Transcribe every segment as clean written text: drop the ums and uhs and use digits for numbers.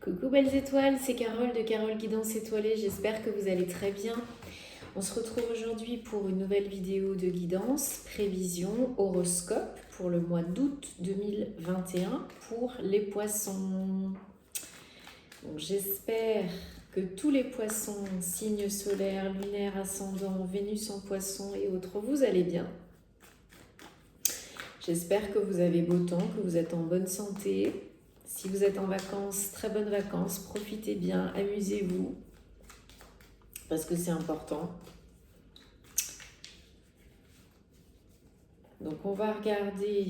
Coucou belles étoiles, c'est Carole de Carole Guidance Étoilée, j'espère que vous allez très bien. On se retrouve aujourd'hui pour une nouvelle vidéo de guidance, prévision, horoscope pour le mois d'août 2021 pour les poissons. Donc j'espère que tous les poissons, signes solaires, lunaires, ascendants, Vénus en poisson et autres, vous allez bien. J'espère que vous avez beau temps, que vous êtes en bonne santé. Si vous êtes en vacances, très bonnes vacances, profitez bien, amusez-vous, parce que c'est important. Donc on va regarder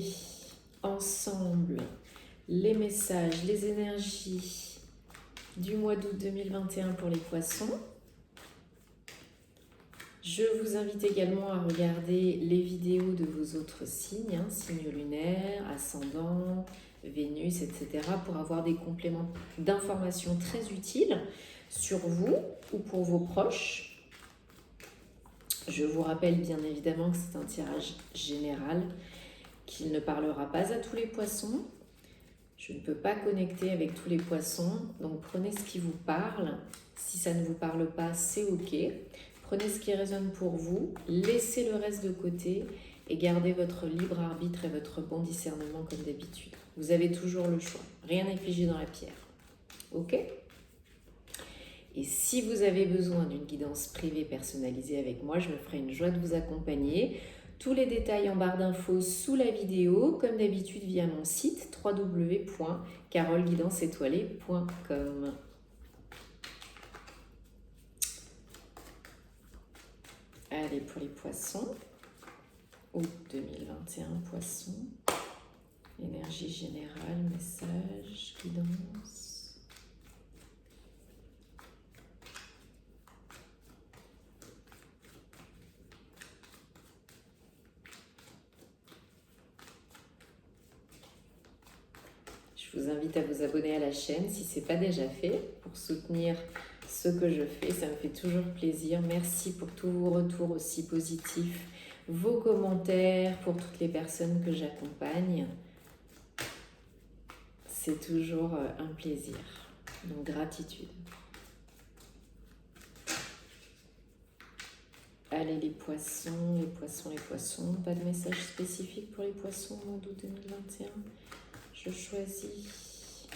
ensemble les messages, les énergies du mois d'août 2021 pour les poissons. Je vous invite également à regarder les vidéos de vos autres signes, signes lunaires, ascendants, Vénus, etc. pour avoir des compléments d'informations très utiles sur vous ou pour vos proches. Je vous rappelle bien évidemment que c'est un tirage général, qu'il ne parlera pas à tous les poissons. Je ne peux pas connecter avec tous les poissons, donc prenez ce qui vous parle. Si ça ne vous parle pas, c'est ok. Prenez ce qui résonne pour vous, laissez le reste de côté et gardez votre libre arbitre et votre bon discernement comme d'habitude. Vous avez toujours le choix, rien n'est figé dans la pierre. Ok ? Et si vous avez besoin d'une guidance privée personnalisée avec moi, je me ferai une joie de vous accompagner. Tous les détails en barre d'infos sous la vidéo, comme d'habitude via mon site www.caroleguidanceétoilée.com. Allez, pour les poissons, août 2021, poissons, énergie générale, message, guidance. Je vous invite à vous abonner à la chaîne si ce n'est pas déjà fait pour soutenir ce que je fais. Ça me fait toujours plaisir. Merci pour tous vos retours aussi positifs, vos commentaires, pour toutes les personnes que j'accompagne. C'est toujours un plaisir. Donc, gratitude. Allez, les poissons, les poissons, les poissons. Pas de message spécifique pour les poissons au mois d'août 2021. Je choisis.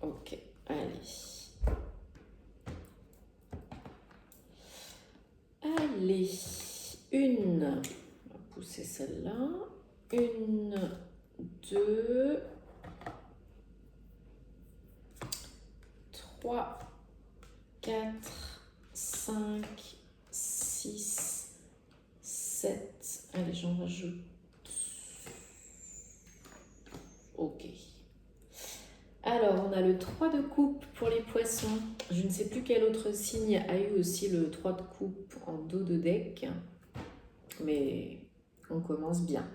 Ok, allez. Allez, on va pousser celle-là. 1, 2, 3, 4, 5, 6, 7. Allez, j'en rajoute. Ok. Alors, on a le 3 de coupe pour les poissons. Je ne sais plus quel autre signe a eu aussi le 3 de coupe en dos de deck. Mais on commence bien.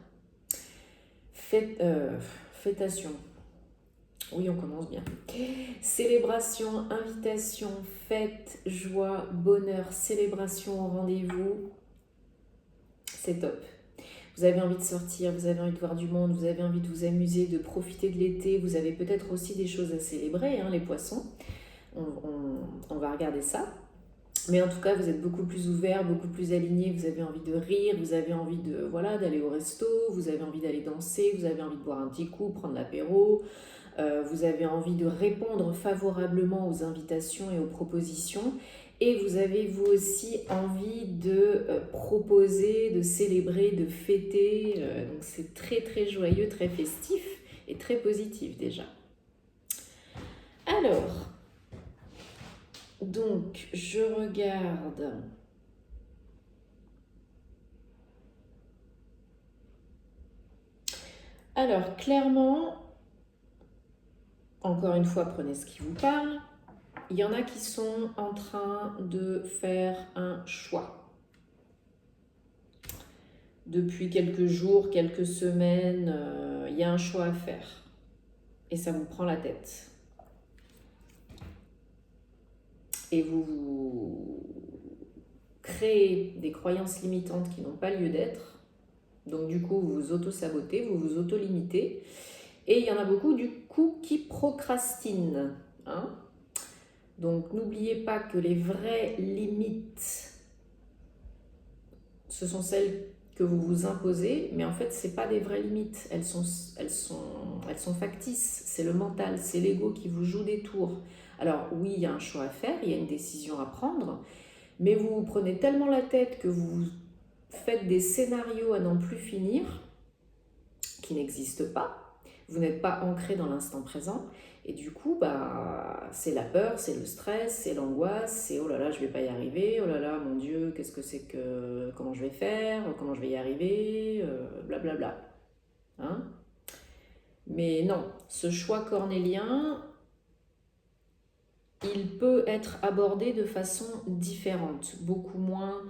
Fêtation. Oui, on commence bien. Célébration, invitation, fête, joie, bonheur, célébration au rendez-vous. C'est top. Vous avez envie de sortir, vous avez envie de voir du monde, vous avez envie de vous amuser, de profiter de l'été. Vous avez peut-être aussi des choses à célébrer, les poissons. On va regarder ça. Mais en tout cas, vous êtes beaucoup plus ouverts, beaucoup plus alignés. Vous avez envie de rire, vous avez envie d'aller au resto, vous avez envie d'aller danser, vous avez envie de boire un petit coup, prendre l'apéro. Vous avez envie de répondre favorablement aux invitations et aux propositions. Et vous avez vous aussi envie de proposer, de célébrer, de fêter. Donc c'est très très joyeux, très festif et très positif déjà. Alors, donc je regarde. Alors clairement, encore une fois, prenez ce qui vous parle. Il y en a qui sont en train de faire un choix. Depuis quelques jours, quelques semaines, il y a un choix à faire. Et ça vous prend la tête. Et vous créez des croyances limitantes qui n'ont pas lieu d'être. Donc du coup, vous vous auto-sabotez, vous vous auto-limitez. Et il y en a beaucoup du coup qui procrastinent. Hein. Donc n'oubliez pas que les vraies limites, ce sont celles que vous vous imposez, mais en fait, ce n'est pas des vraies limites. Elles sont factices. C'est le mental, c'est l'ego qui vous joue des tours. Alors oui, il y a un choix à faire, il y a une décision à prendre, mais vous vous prenez tellement la tête que vous faites des scénarios à n'en plus finir, qui n'existent pas. Vous n'êtes pas ancré dans l'instant présent. Et du coup, c'est la peur, c'est le stress, c'est l'angoisse, c'est oh là là, je vais pas y arriver, oh là là, mon Dieu, qu'est-ce que c'est que, comment je vais faire, comment je vais y arriver, blablabla. Hein. Mais non, ce choix cornélien, il peut être abordé de façon différente, beaucoup moins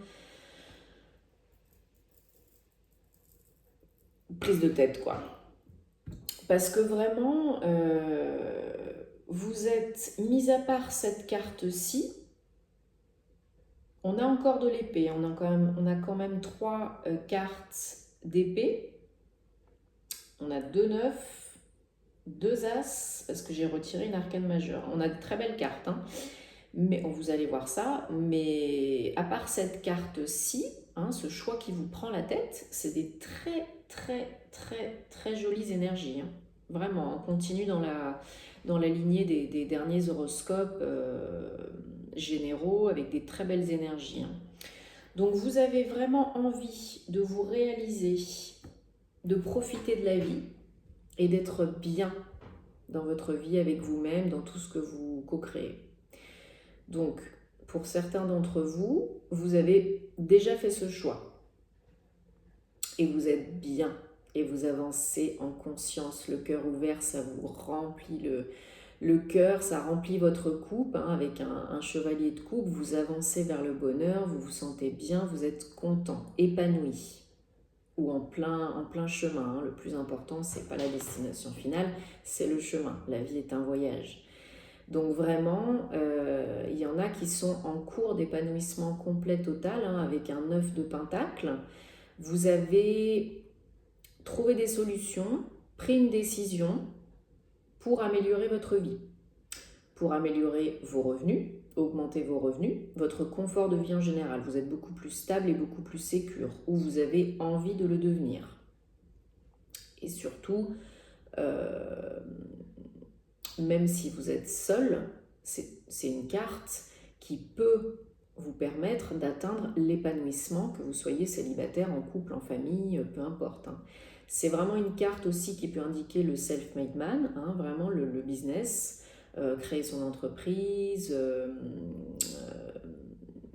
prise de tête, quoi. Parce que vraiment, vous êtes, mis à part cette carte-ci, on a encore de l'épée, on a quand même 3 cartes d'épée. On a 2 neufs, 2 as, parce que j'ai retiré une arcane majeure. On a de très belles cartes, hein, mais vous allez voir ça. Mais à part cette carte-ci, hein, ce choix qui vous prend la tête, c'est des très, très, très, très jolies énergies. Hein. Vraiment, on continue dans la lignée des derniers horoscopes généraux avec des très belles énergies. Hein. Donc vous avez vraiment envie de vous réaliser, de profiter de la vie et d'être bien dans votre vie avec vous-même, dans tout ce que vous co-créez. Donc, pour certains d'entre vous, vous avez déjà fait ce choix et vous êtes bien et vous avancez en conscience, le cœur ouvert, ça vous remplit le cœur, ça remplit votre coupe, hein, avec un chevalier de coupe, vous avancez vers le bonheur, vous vous sentez bien, vous êtes content, épanoui. Ou en plein chemin. Hein. Le plus important, c'est pas la destination finale, c'est le chemin. La vie est un voyage. Donc vraiment, il y en a qui sont en cours d'épanouissement complet total, hein, avec un 9 de pentacle. Vous avez trouvé des solutions, pris une décision pour améliorer votre vie, pour améliorer vos revenus, augmenter vos revenus, votre confort de vie en général. Vous êtes beaucoup plus stable et beaucoup plus sécure, ou vous avez envie de le devenir. Et surtout, même si vous êtes seul, c'est une carte qui peut vous permettre d'atteindre l'épanouissement, que vous soyez célibataire, en couple, en famille, peu importe. Hein. C'est vraiment une carte aussi qui peut indiquer le self-made man, hein, vraiment le business, créer son entreprise,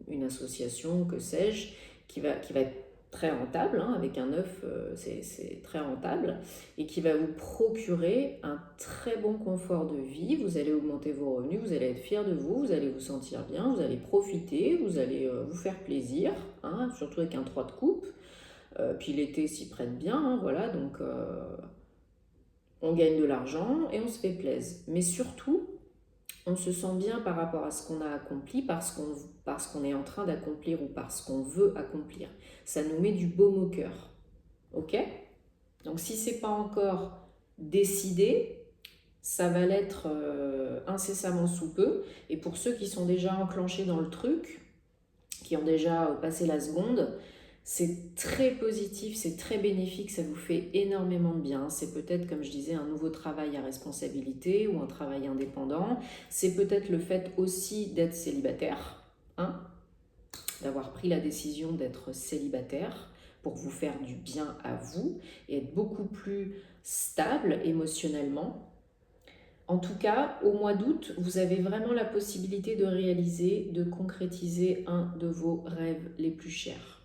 une association, que sais-je, qui va être très rentable, hein, avec un 9, c'est très rentable, et qui va vous procurer un très bon confort de vie. Vous allez augmenter vos revenus, vous allez être fier de vous, vous allez vous sentir bien, vous allez profiter, vous allez vous faire plaisir, hein, surtout avec un 3 de coupe. Puis l'été s'y prête bien, hein, voilà, donc on gagne de l'argent et on se fait plaisir. Mais surtout, on se sent bien par rapport à ce qu'on a accompli, parce qu'on est en train d'accomplir ou parce qu'on veut accomplir. Ça nous met du baume au cœur. Ok ? Donc si ce n'est pas encore décidé, ça va l'être incessamment sous peu. Et pour ceux qui sont déjà enclenchés dans le truc, qui ont déjà passé la seconde, c'est très positif, c'est très bénéfique, ça vous fait énormément de bien. C'est peut-être, comme je disais, un nouveau travail à responsabilité ou un travail indépendant. C'est peut-être le fait aussi d'être célibataire, hein, d'avoir pris la décision d'être célibataire pour vous faire du bien à vous et être beaucoup plus stable émotionnellement. En tout cas, au mois d'août, vous avez vraiment la possibilité de réaliser, de concrétiser un de vos rêves les plus chers.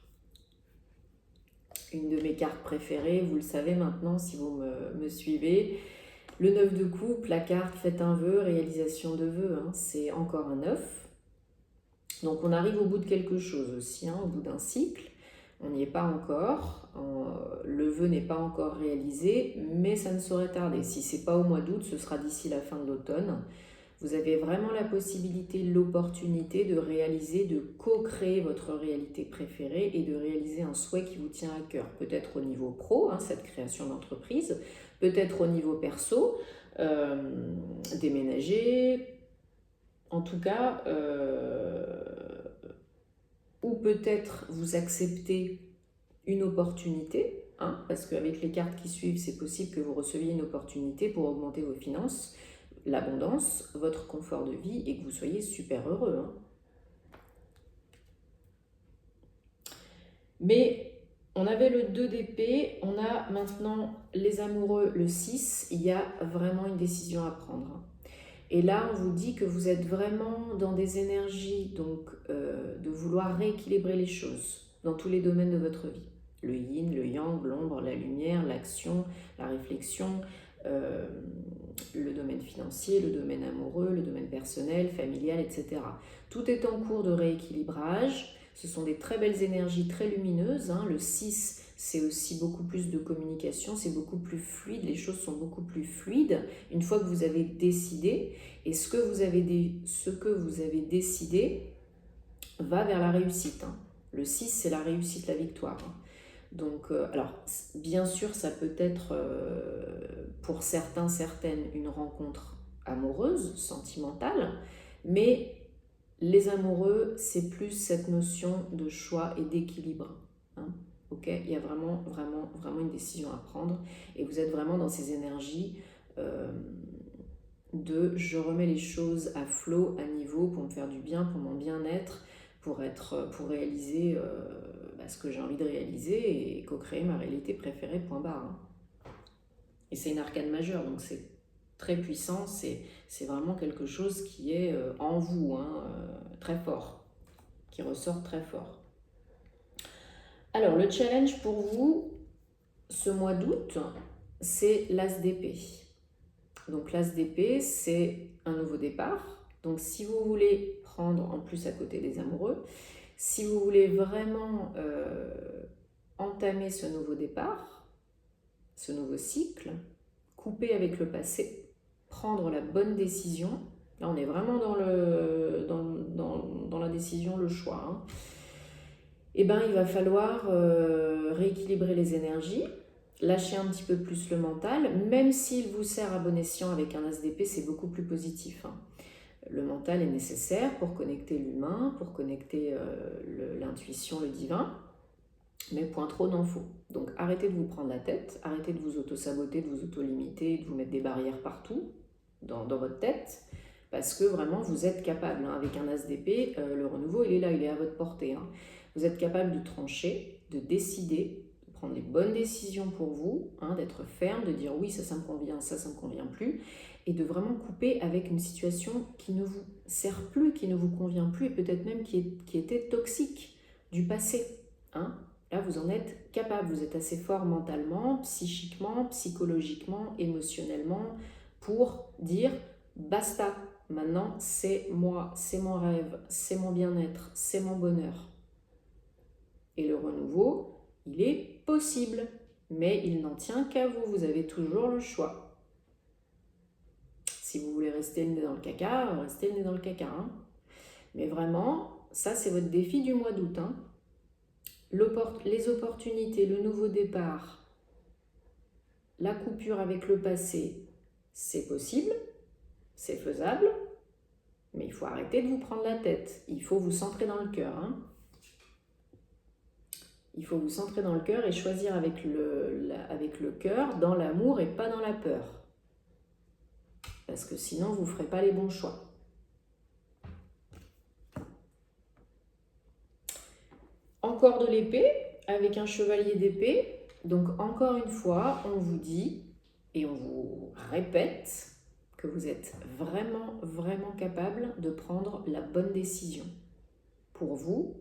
Une de mes cartes préférées, vous le savez maintenant si vous me suivez, le 9 de coupe, la carte faites un vœu, réalisation de vœu, hein, c'est encore un 9. Donc on arrive au bout de quelque chose aussi, hein, au bout d'un cycle. On n'y est pas encore, le vœu n'est pas encore réalisé, mais ça ne saurait tarder. Si ce n'est pas au mois d'août, ce sera d'ici la fin de l'automne. Vous avez vraiment la possibilité, l'opportunité de réaliser, de co-créer votre réalité préférée et de réaliser un souhait qui vous tient à cœur. Peut-être au niveau pro, hein, cette création d'entreprise, peut-être au niveau perso, déménager, en tout cas, ou peut-être vous acceptez une opportunité, hein, parce qu'avec les cartes qui suivent, c'est possible que vous receviez une opportunité pour augmenter vos finances, l'abondance, votre confort de vie et que vous soyez super heureux. Hein. Mais on avait le 2 d'épée, on a maintenant les amoureux, le 6, il y a vraiment une décision à prendre. Et là, on vous dit que vous êtes vraiment dans des énergies donc, de vouloir rééquilibrer les choses dans tous les domaines de votre vie. Le yin, le yang, l'ombre, la lumière, l'action, la réflexion, le domaine financier, le domaine amoureux, le domaine personnel, familial, etc. Tout est en cours de rééquilibrage. Ce sont des très belles énergies très lumineuses. Hein. Le 6, c'est aussi beaucoup plus de communication, c'est beaucoup plus fluide, les choses sont beaucoup plus fluides une fois que vous avez décidé. Et ce que vous avez décidé va vers la réussite. Hein. Le 6, c'est la réussite, la victoire. Hein. Donc, alors, bien sûr, ça peut être pour certains, certaines, une rencontre amoureuse, sentimentale, mais les amoureux, c'est plus cette notion de choix et d'équilibre. Hein. Ok, il y a vraiment, vraiment, vraiment une décision à prendre et vous êtes vraiment dans ces énergies de je remets les choses à flot, à niveau pour me faire du bien, pour mon bien-être, pour réaliser ce que j'ai envie de réaliser et co-créer ma réalité préférée, point barre. Hein. Et c'est une arcane majeure, donc c'est très puissant, c'est vraiment quelque chose qui est en vous, hein, très fort, qui ressort très fort. Alors, le challenge pour vous, ce mois d'août, c'est l'As d'épée. Donc, l'As d'épée, c'est un nouveau départ. Donc, si vous voulez prendre, en plus à côté des amoureux, si vous voulez vraiment entamer ce nouveau départ, ce nouveau cycle, couper avec le passé, prendre la bonne décision. Là, on est vraiment dans la décision, le choix. Hein. Eh bien, il va falloir rééquilibrer les énergies, lâcher un petit peu plus le mental, même s'il vous sert à bon escient avec un As d'épée, c'est beaucoup plus positif. Hein. Le mental est nécessaire pour connecter l'humain, pour connecter l'intuition, le divin, mais point trop n'en faut. Donc arrêtez de vous prendre la tête, arrêtez de vous auto-saboter, de vous auto-limiter, de vous mettre des barrières partout dans votre tête, parce que vraiment vous êtes capable. Hein, avec un As d'épée, le renouveau il est là, il est à votre portée. Hein. Vous êtes capable de trancher, de décider, de prendre les bonnes décisions pour vous, hein, d'être ferme, de dire oui, ça me convient, ça me convient plus, et de vraiment couper avec une situation qui ne vous sert plus, qui ne vous convient plus, et peut-être même qui était toxique du passé. Hein. Là, vous en êtes capable, vous êtes assez fort mentalement, psychiquement, psychologiquement, émotionnellement, pour dire basta, maintenant c'est moi, c'est mon rêve, c'est mon bien-être, c'est mon bonheur. Et le renouveau, il est possible, mais il n'en tient qu'à vous, vous avez toujours le choix. Si vous voulez rester le nez dans le caca, restez le nez dans le caca. Hein. Mais vraiment, ça c'est votre défi du mois d'août. Hein. Les opportunités, le nouveau départ, la coupure avec le passé, c'est possible, c'est faisable, mais il faut arrêter de vous prendre la tête. Il faut vous centrer dans le cœur. Hein. Il faut vous centrer dans le cœur et choisir avec le cœur, dans l'amour et pas dans la peur. Parce que sinon, vous ne ferez pas les bons choix. Encore de l'épée, avec un chevalier d'épée. Donc encore une fois, on vous dit et on vous répète que vous êtes vraiment, vraiment capable de prendre la bonne décision. Pour vous,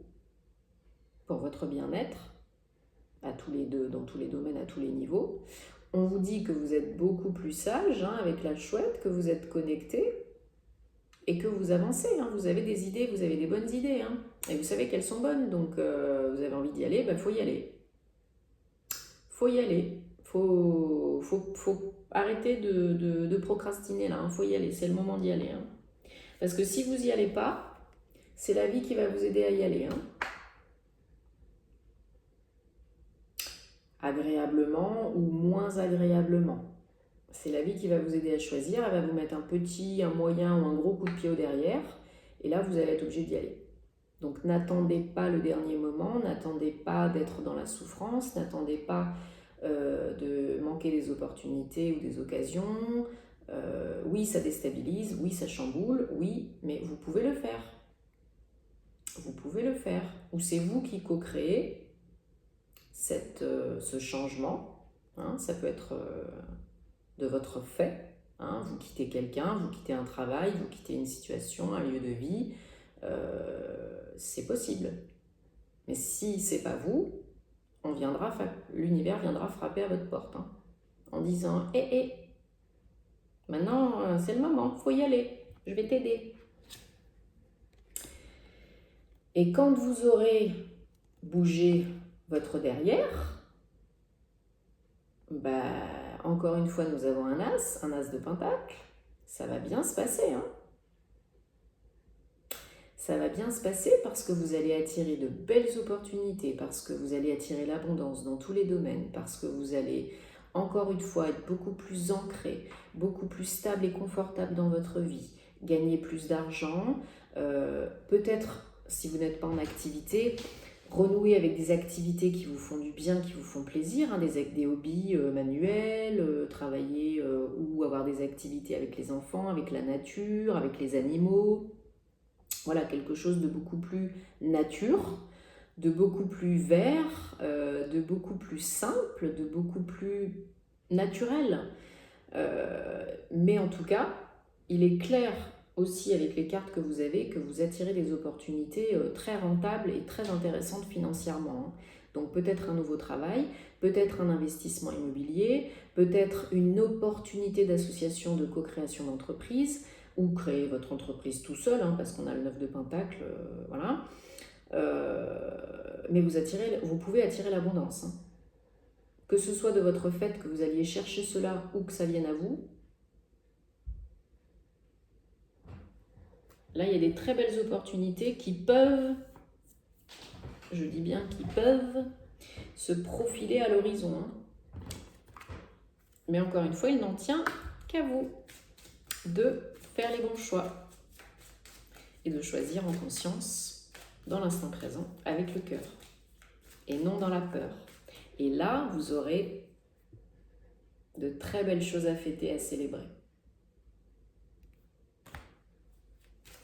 pour votre bien-être, dans tous les domaines, à tous les niveaux. On vous dit que vous êtes beaucoup plus sage, hein, avec la chouette, que vous êtes connecté et que vous avancez. Hein. Vous avez des idées, vous avez des bonnes idées. Hein. Et vous savez qu'elles sont bonnes, donc vous avez envie d'y aller, faut y aller. Faut y aller. Faut arrêter de procrastiner là. Hein. Faut y aller, c'est le moment d'y aller. Hein. Parce que si vous n'y allez pas, c'est la vie qui va vous aider à y aller. Hein. Agréablement ou moins agréablement. C'est la vie qui va vous aider à choisir. Elle va vous mettre un petit, un moyen ou un gros coup de pied au derrière. Et là, vous allez être obligé d'y aller. Donc n'attendez pas le dernier moment, n'attendez pas d'être dans la souffrance, n'attendez pas de manquer des opportunités ou des occasions. Oui, ça déstabilise, oui, ça chamboule, oui, mais vous pouvez le faire. Vous pouvez le faire. Ou c'est vous qui co-créez ce changement. Hein, ça peut être de votre fait. Hein, vous quittez quelqu'un, vous quittez un travail, vous quittez une situation, un lieu de vie. C'est possible. Mais si c'est pas vous, l'univers viendra frapper à votre porte hein, en disant hé, maintenant c'est le moment, faut y aller, je vais t'aider. Et quand vous aurez bougé votre derrière, encore une fois, nous avons un as de pentacle, ça va bien se passer. Hein. Ça va bien se passer parce que vous allez attirer de belles opportunités, parce que vous allez attirer l'abondance dans tous les domaines, parce que vous allez, encore une fois, être beaucoup plus ancré, beaucoup plus stable et confortable dans votre vie, gagner plus d'argent, peut-être, si vous n'êtes pas en activité, renouer avec des activités qui vous font du bien, qui vous font plaisir, hein, des hobbies manuels, travailler ou avoir des activités avec les enfants, avec la nature, avec les animaux. Voilà, quelque chose de beaucoup plus nature, de beaucoup plus vert, de beaucoup plus simple, de beaucoup plus naturel. Mais en tout cas, il est clair aussi avec les cartes que vous avez que vous attirez des opportunités très rentables et très intéressantes financièrement. Donc peut-être un nouveau travail, peut-être un investissement immobilier, peut-être une opportunité d'association de co-création d'entreprise, ou créer votre entreprise tout seul, hein, parce qu'on a le 9 de Pentacle, voilà. Mais vous pouvez attirer l'abondance. Hein. Que ce soit de votre fait que vous alliez chercher cela ou que ça vienne à vous. Là, il y a des très belles opportunités qui peuvent, je dis bien qui peuvent, se profiler à l'horizon. Hein. Mais encore une fois, il n'en tient qu'à vous de faire les bons choix et de choisir en conscience, dans l'instant présent, avec le cœur, et non dans la peur. Et là, vous aurez de très belles choses à fêter, à célébrer.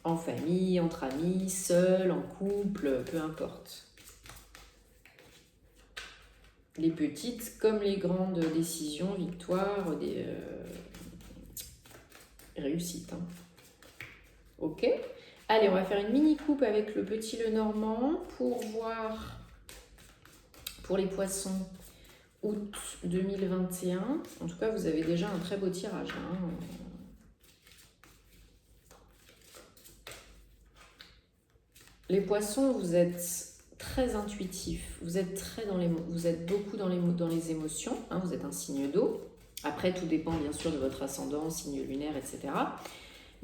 En famille, entre amis, seul, en couple, peu importe. Les petites comme les grandes décisions, victoires, des réussites. Hein. Ok ? Allez, on va faire une mini coupe avec le petit Lenormand pour voir, pour les poissons, août 2021. En tout cas, vous avez déjà un très beau tirage. Hein. Les poissons, vous êtes très intuitifs, vous êtes beaucoup dans les émotions, hein, vous êtes un signe d'eau. Après, tout dépend bien sûr de votre ascendant, signe lunaire, etc.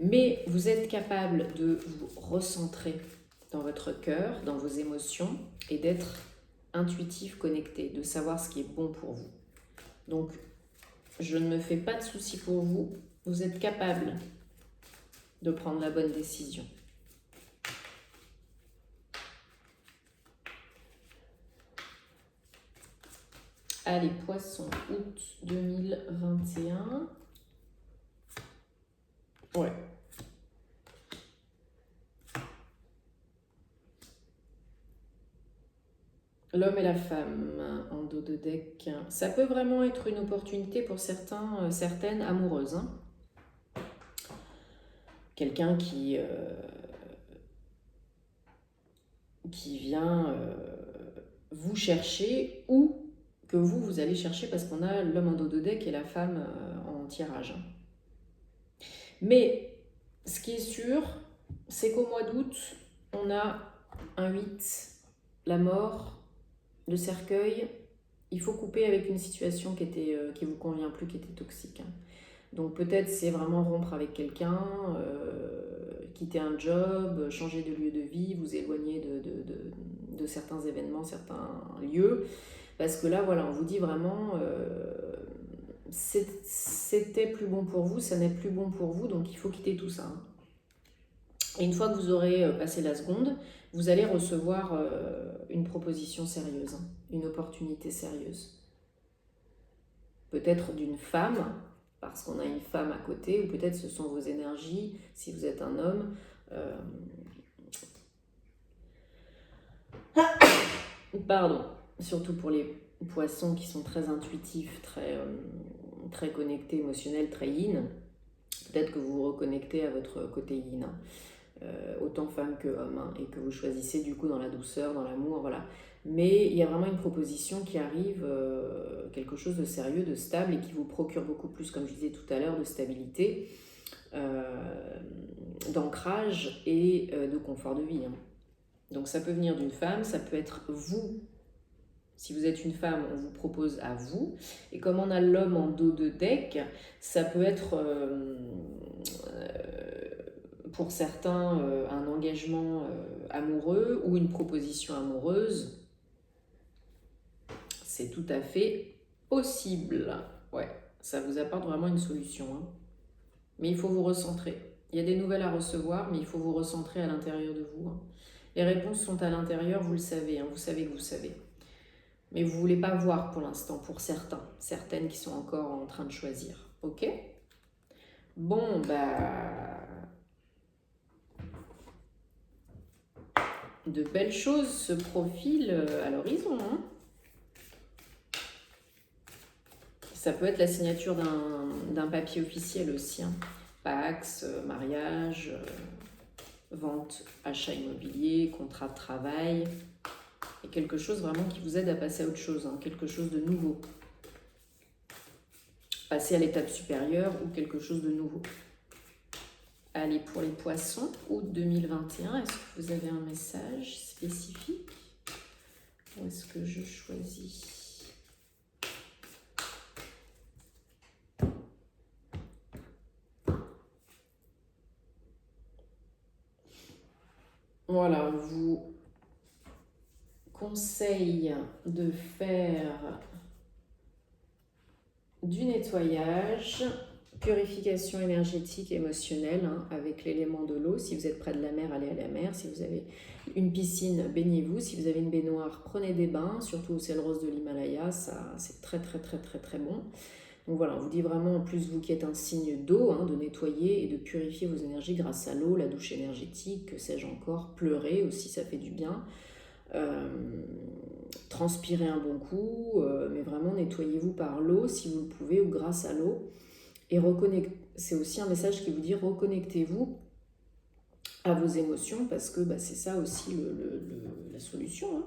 Mais vous êtes capable de vous recentrer dans votre cœur, dans vos émotions, et d'être intuitif, connecté, de savoir ce qui est bon pour vous. Donc, je ne me fais pas de soucis pour vous. Vous êtes capable de prendre la bonne décision. Allez, poisson, août 2021. Ouais. L'homme et la femme en dos de deck. Ça peut vraiment être une opportunité pour certaines amoureuses. Hein. Quelqu'un qui vient vous chercher ou que vous allez chercher parce qu'on a l'homme en dos de deck et la femme en tirage. Mais ce qui est sûr, c'est qu'au mois d'août, on a un 8, la mort, le cercueil. Il faut couper avec une situation qui vous convient plus, qui était toxique. Hein. Donc peut-être c'est vraiment rompre avec quelqu'un, quitter un job, changer de lieu de vie, vous éloigner de certains événements, certains lieux. Parce que là, voilà, on vous dit vraiment, c'était plus bon pour vous, ça n'est plus bon pour vous, donc il faut quitter tout ça. Hein. Et une fois que vous aurez passé la seconde, vous allez recevoir une proposition sérieuse, hein, une opportunité sérieuse. Peut-être d'une femme, parce qu'on a une femme à côté, ou peut-être ce sont vos énergies, si vous êtes un homme. Pardon, surtout pour les poissons qui sont très intuitifs, très connectés, émotionnels, très yin. Peut-être que vous vous reconnectez à votre côté yin, hein. Autant femme que homme, hein, et que vous choisissez du coup dans la douceur, dans l'amour, voilà. Mais il y a vraiment une proposition qui arrive, quelque chose de sérieux, de stable, et qui vous procure beaucoup plus, comme je disais tout à l'heure, de stabilité, d'ancrage et de confort de vie. Hein. Donc ça peut venir d'une femme, ça peut être vous. Si vous êtes une femme, on vous propose à vous. Et comme on a l'homme en dos de deck, ça peut être pour certains un engagement amoureux ou une proposition amoureuse. C'est tout à fait possible. Ouais, ça vous apporte vraiment une solution. Hein. Mais il faut vous recentrer. Il y a des nouvelles à recevoir, mais il faut vous recentrer à l'intérieur de vous. Hein. Les réponses sont à l'intérieur, vous le savez, hein, vous savez que vous savez. Mais vous ne voulez pas voir pour l'instant, pour certaines qui sont encore en train de choisir. Ok? Bon, de belles choses se profilent à l'horizon. Hein. Ça peut être la signature d'un papier officiel aussi. Hein. Pax, mariage, vente, achat immobilier, contrat de travail. Et quelque chose vraiment qui vous aide à passer à autre chose, hein, quelque chose de nouveau. Passer à l'étape supérieure ou quelque chose de nouveau. Allez, pour les poissons, août 2021, est-ce que vous avez un message spécifique? Ou est-ce que je choisis? Voilà, on vous conseille de faire du nettoyage, purification énergétique, émotionnelle, hein, avec l'élément de l'eau. Si vous êtes près de la mer, allez à la mer. Si vous avez une piscine, baignez-vous. Si vous avez une baignoire, prenez des bains, surtout au ciel rose de l'Himalaya, ça c'est très bon. Donc voilà, on vous dit vraiment, en plus vous qui êtes un signe d'eau, hein, de nettoyer et de purifier vos énergies grâce à l'eau, la douche énergétique, que sais-je encore, pleurer aussi, ça fait du bien. Transpirez un bon coup, mais vraiment nettoyez-vous par l'eau si vous le pouvez ou grâce à l'eau. Et c'est aussi un message qui vous dit reconnectez-vous à vos émotions parce que c'est ça aussi la solution. Hein.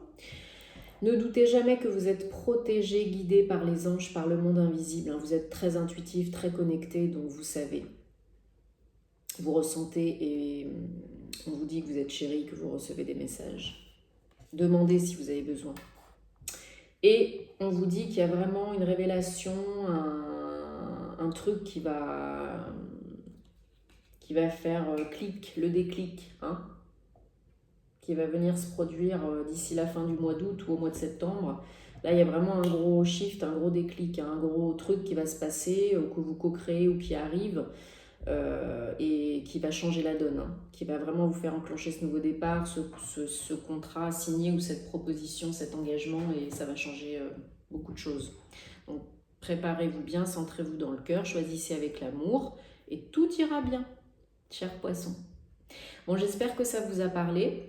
Ne doutez jamais que vous êtes protégé, guidé par les anges, par le monde invisible. Hein. Vous êtes très intuitif, très connecté, donc vous savez. Vous ressentez et on vous dit que vous êtes chéri, que vous recevez des messages. Demandez si vous avez besoin. Et on vous dit qu'il y a vraiment une révélation, un truc qui va faire clic, le déclic, hein, qui va venir se produire d'ici la fin du mois d'août ou au mois de septembre. Là, il y a vraiment un gros shift, un gros déclic, un gros truc qui va se passer, que vous co-créez ou qui arrive, et qui va changer la donne, hein, qui va vraiment vous faire enclencher ce nouveau départ, ce contrat signé ou cette proposition, cet engagement, et ça va changer beaucoup de choses. Donc, préparez-vous bien, centrez-vous dans le cœur, choisissez avec l'amour, et tout ira bien, chers poissons. Bon, j'espère que ça vous a parlé.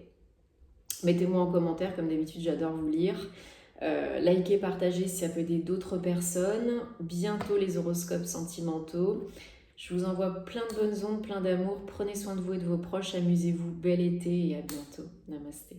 Mettez-moi en commentaire, comme d'habitude, j'adore vous lire. Likez, partagez si ça peut aider d'autres personnes. Bientôt les horoscopes sentimentaux. Je vous envoie plein de bonnes ondes, plein d'amour. Prenez soin de vous et de vos proches. Amusez-vous. Bel été et à bientôt. Namasté.